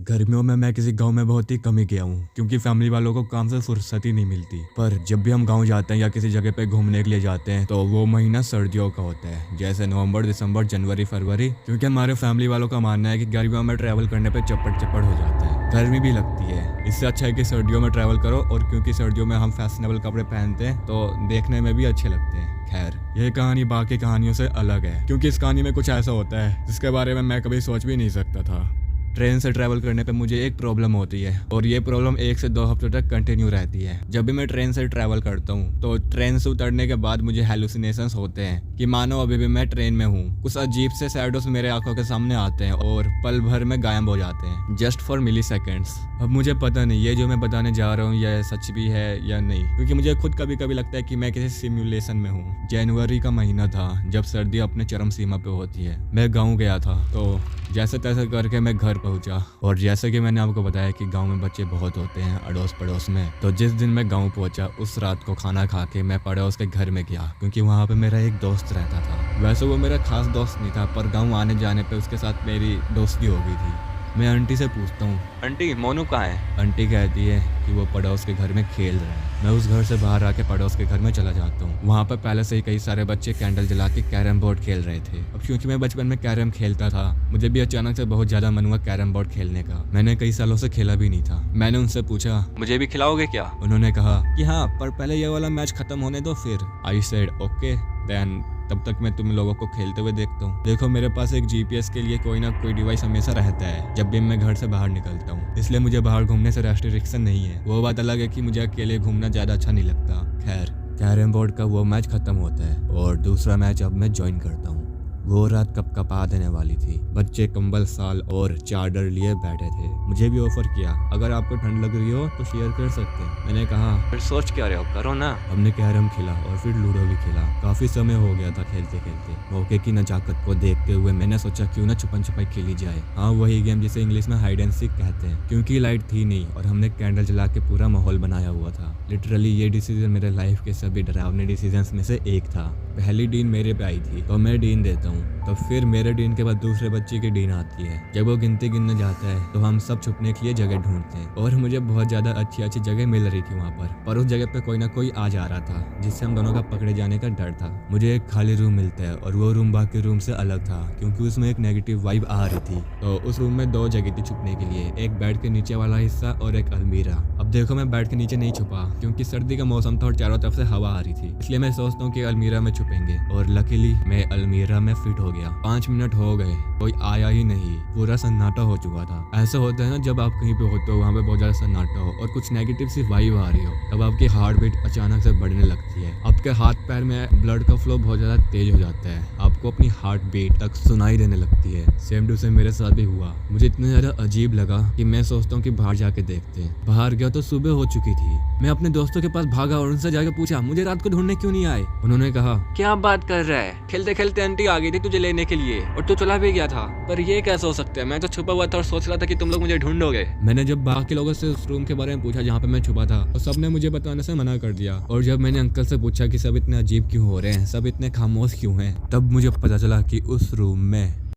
गर्मियों में मैं किसी गांव में बहुत ही कम ही गया हूँ क्योंकि फैमिली वालों को काम से फुर्सत ही नहीं मिलती। पर जब भी हम गांव जाते हैं या किसी जगह पे घूमने के लिए जाते हैं तो वो महीना सर्दियों का होता है, जैसे नवंबर, दिसंबर, जनवरी, फरवरी। क्योंकि हमारे फैमिली वालों का मानना है कि गर्मियों में ट्रैवल करने पर चपड़ चपड़ हो जाता है, गर्मी भी लगती है। इससे अच्छा है कि सर्दियों में ट्रैवल करो, और क्योंकि सर्दियों में हम फैशनेबल कपड़े पहनते हैं तो देखने में भी अच्छे लगते हैं। खैर, ये कहानी बाकी कहानियों से अलग है क्योंकि इस कहानी में कुछ ऐसा होता है जिसके बारे में मैं कभी सोच भी नहीं सकता था। ट्रेन से ट्रैवल करने पे मुझे एक प्रॉब्लम होती है, और ये प्रॉब्लम 1 से 2 हफ्तों तक कंटिन्यू रहती है। जब भी मैं ट्रेन से ट्रैवल करता हूँ तो ट्रेन से उतरने के बाद मुझे हेलुसिनेशंस होते हैं कि मानो अभी भी मैं ट्रेन में हूँ। कुछ अजीब से शैडोज मेरे आंखों के सामने आते हैं और पल भर में गायब हो जाते हैं, जस्ट फॉर मिली सेकेंड्स। अब मुझे पता नहीं ये जो मैं बताने जा रहा हूँ यह सच भी है या नहीं, क्योंकि मुझे खुद कभी कभी लगता है कि मैं किसी सिमुलेशन में हूँ। जनवरी का महीना था जब सर्दी अपने चरम सीमा पे होती है। मैं गाँव गया था तो जैसे तैसे करके मैं घर पहुंचा, और जैसे कि मैंने आपको बताया कि गांव में बच्चे बहुत होते हैं अड़ोस पड़ोस में। तो जिस दिन मैं गांव पहुंचा उस रात को खाना खा के मैं पड़ोस के घर में गया, क्योंकि वहां पे मेरा एक दोस्त रहता था। वैसे वो मेरा खास दोस्त नहीं था, पर गांव आने जाने पे उसके साथ मेरी दोस्ती हो गई थी। मैं आंटी से पूछता हूँ, आंटी मोनू कहाँ है? आंटी कहती है कि वो पड़ोस के घर में खेल रहा है। मैं उस घर से बाहर आके पड़ोस के घर में चला जाता हूँ। वहाँ पर पहले से ही कई सारे बच्चे कैंडल जला के कैरम बोर्ड खेल रहे थे। अब क्योंकि मैं बचपन में कैरम खेलता था, मुझे भी अचानक से बहुत ज्यादा मन हुआ कैरम बोर्ड खेलने का। मैंने कई सालों से खेला भी नहीं था। मैंने उनसे पूछा, मुझे भी खिलाओगे क्या? उन्होंने कहा कि हाँ, पर पहले ये वाला मैच खत्म होने दो फिर। आई सेड ओके देन, तब तक मैं तुम लोगों को खेलते हुए देखता हूँ। देखो, मेरे पास एक जीपीएस के लिए कोई ना कोई डिवाइस हमेशा रहता है जब भी मैं घर से बाहर निकलता हूँ, इसलिए मुझे बाहर घूमने से रेस्ट्रिक्शन नहीं है। वो बात अलग है कि मुझे अकेले घूमना ज्यादा अच्छा नहीं लगता। खैर, कैरम बोर्ड का वो मैच खत्म होता है और दूसरा मैच अब मैं ज्वाइन करता हूँ। वो रात कपकपा देने वाली थी। बच्चे कंबल, साल और चादर लिए बैठे थे। मुझे भी ऑफर किया, अगर आपको ठंड लग रही हो तो शेयर कर सकते हैं। मैंने कहा, फिर सोच क्या रहे हो, करो ना। हमने कैरम खेला और फिर लूडो भी खेला। काफी समय हो गया था खेलते खेलते। मौके की नजाकत को देखते हुए मैंने सोचा क्यों ना छुपन छुपाई खेली जाए। हाँ, वही गेम जिसे इंग्लिश में हाइड एंड सीक कहते हैं। क्योंकि लाइट थी नहीं और हमने कैंडल जला के पूरा माहौल बनाया हुआ था। लिटरली ये डिसीजन मेरे लाइफ के सभी डरावने डिसीजंस में से एक था। पहली डीन मेरे पे आई थी तो मैं डीन देता हूँ, तो फिर मेरे डीन के बाद दूसरे बच्चे की डीन आती है। जब वो गिनने जाता है तो हम सब छुपने के लिए जगह ढूंढते हैं, और मुझे बहुत ज्यादा अच्छी जगह मिल रही थी वहाँ पर उस जगह पे कोई ना कोई आ जा रहा था जिससे हम दोनों का पकड़े जाने का डर था। मुझे एक खाली रूम मिलता है और वो रूम बाकी रूम से अलग था क्योंकि उसमें एक नेगेटिव वाइब आ रही थी। तो उस रूम में 2 जगह थी छुपने के लिए, एक बेड के नीचे वाला हिस्सा और एक अलमीरा। अब देखो, मैं बेड के नीचे नहीं छुपा क्योंकि सर्दी का मौसम था और चारों तरफ से हवा आ रही थी, इसलिए मैं सोचता हूँ कि अलमीरा में छुपेंगे, और लकीली मैं अलमीरा में फिट हो गया। 5 मिनट हो गए, कोई आया ही नहीं, पूरा सन्नाटा हो चुका था। ऐसा होता है ना जब आप कहीं पे होते हो, वहाँ पे बहुत ज्यादा सन्नाटा हो और कुछ नेगेटिव सी वाइब आ रही हो, तब आपकी हार्ट बीट अचानक से बढ़ने लगती है। आपके हाथ पैर में ब्लड का फ्लो बहुत ज्यादा तेज हो जाता है, आपको अपनी हार्ट बीट तक सुनाई देने लगती है। सेम टू सेम मेरे साथ भी हुआ। मुझे इतना ज्यादा अजीब लगा कि मैं सोचता हूँ कि बाहर जाके देखते हैं। बाहर गया तो सुबह हो चुकी थी। मैं अपने दोस्तों के पास भागा और उनसे जाके पूछा, मुझे रात को ढूंढने क्यों नहीं आए? उन्होंने कहा, क्या बात कर रहा है, खेलते खेलते आंटी आ गई थी तुझे लेने के लिए और तू चला भी गया था। पर ये कैसे हो सकता है, मैं तो छुपा हुआ था और सोच रहा था कि तुम लोग मुझे ढूंढोगे। मैंने जब बाकी लोगों से उस रूम के बारे में पूछा जहाँ पे मैं छुपा था, तो सबने मुझे बताने से मना कर दिया। और जब मैंने अंकल से पूछा कि सब इतने अजीब क्यों हो रहे हैं, सब इतने खामोश क्यों हैं, तब मुझे पता चला कि उस रूम में